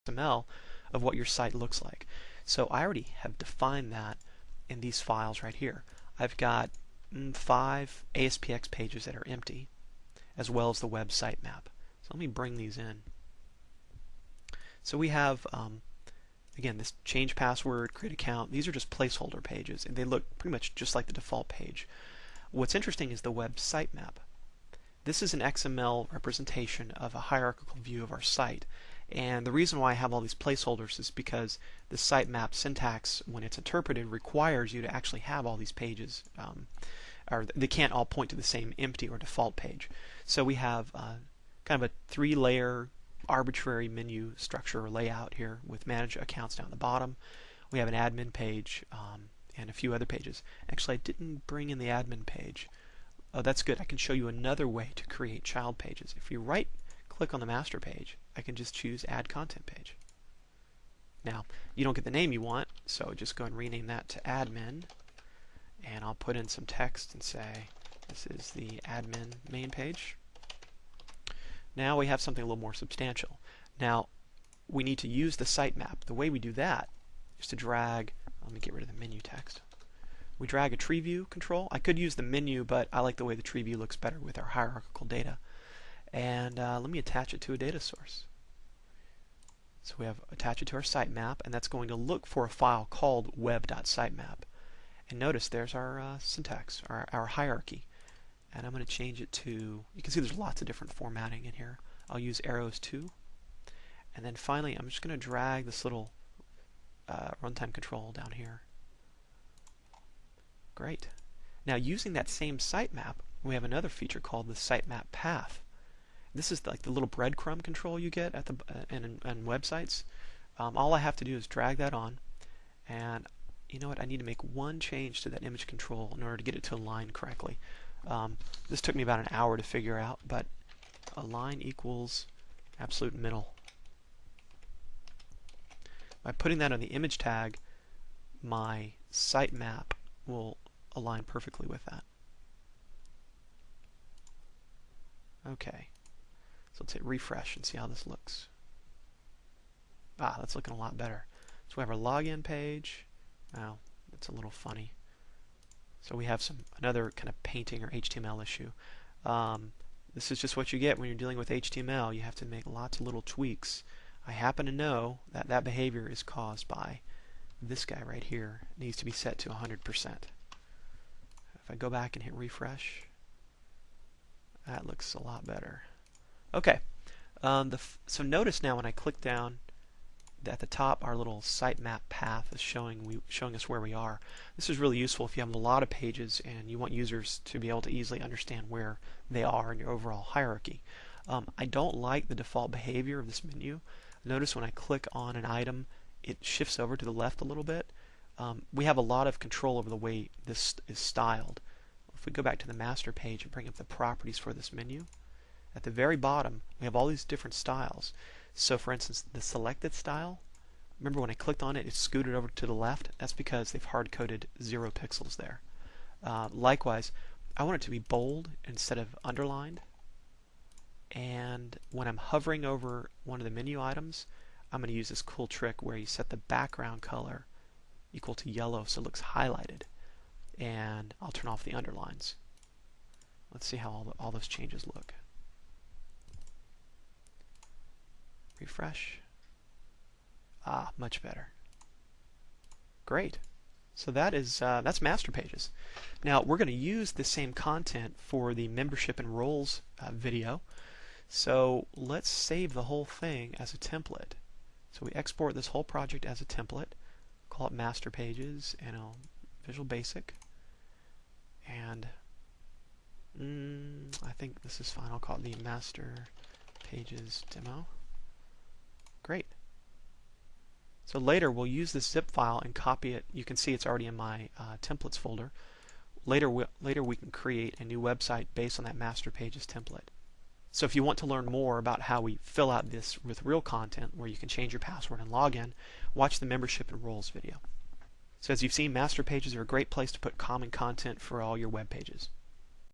XML of what your site looks like. So I already have defined that in these files right here. I've got 5 ASPX pages that are empty, as well as the web sitemap. So let me bring these in. So we have, again, this change password, create account. These are just placeholder pages, and they look pretty much just like the default page. What's interesting is the web sitemap. This is an XML representation of a hierarchical view of our site. And the reason why I have all these placeholders is because the sitemap syntax, when it's interpreted, requires you to actually have all these pages, or they can't all point to the same empty or default page. So we have kind of a 3-layer arbitrary menu structure or layout here with manage accounts down the bottom. We have an admin page and a few other pages. Actually, I didn't bring in the admin page. Oh, that's good. I can show you another way to create child pages. If you right-click on the master page, I can just choose Add Content Page. Now, you don't get the name you want, so just go and rename that to Admin. And I'll put in some text and say, this is the admin main page. Now we have something a little more substantial. Now, we need to use the sitemap. The way we do that is to drag, let me get rid of the menu text. We drag a tree view control. I could use the menu, but I like the way the tree view looks better with our hierarchical data. And let me attach it to a data source. So we have attach it to our sitemap, and that's going to look for a file called web.sitemap. And notice there's our syntax, our hierarchy. And I'm going to change it to, you can see there's lots of different formatting in here. I'll use arrows too. And then finally, I'm just going to drag this little runtime control down here. Great. Now, using that same sitemap, we have another feature called the sitemap path. This is like the little breadcrumb control you get at the in websites. All I have to do is drag that on, and you know what? I need to make one change to that image control in order to get it to align correctly. This took me about an hour to figure out, but align equals absolute middle. By putting that on the image tag, my sitemap will align perfectly with that. Okay. So let's hit refresh and see how this looks. Ah, that's looking a lot better. So we have our login page. Wow, that's a little funny. So we have another kind of painting or HTML issue. This is just what you get when you're dealing with HTML. You have to make lots of little tweaks. I happen to know that that behavior is caused by this guy right here. It needs to be set to 100%. If I go back and hit refresh, that looks a lot better. Okay, so notice now when I click down at the top, our little sitemap path is showing us where we are. This is really useful if you have a lot of pages and you want users to be able to easily understand where they are in your overall hierarchy. I don't like the default behavior of this menu. Notice when I click on an item, it shifts over to the left a little bit. We have a lot of control over the way this is styled. If we go back to the master page and bring up the properties for this menu, at the very bottom, we have all these different styles. So for instance, the selected style, remember when I clicked on it, it scooted over to the left. That's because they've hard-coded 0 pixels there. Likewise, I want it to be bold instead of underlined. And when I'm hovering over one of the menu items, I'm going to use this cool trick where you set the background color equal to yellow so it looks highlighted. And I'll turn off the underlines. Let's see how all those changes look. Refresh. Ah, much better. Great. So that's master pages. Now we're going to use the same content for the membership and roles video. So let's save the whole thing as a template. So we export this whole project as a template. Call it master pages and Visual Basic. And I think this is fine. I'll call it the master pages demo. Great. So later we'll use this zip file and copy it. You can see it's already in my templates folder. Later we can create a new website based on that master pages template. So if you want to learn more about how we fill out this with real content where you can change your password and log in, watch the membership and roles video. So as you've seen, master pages are a great place to put common content for all your web pages.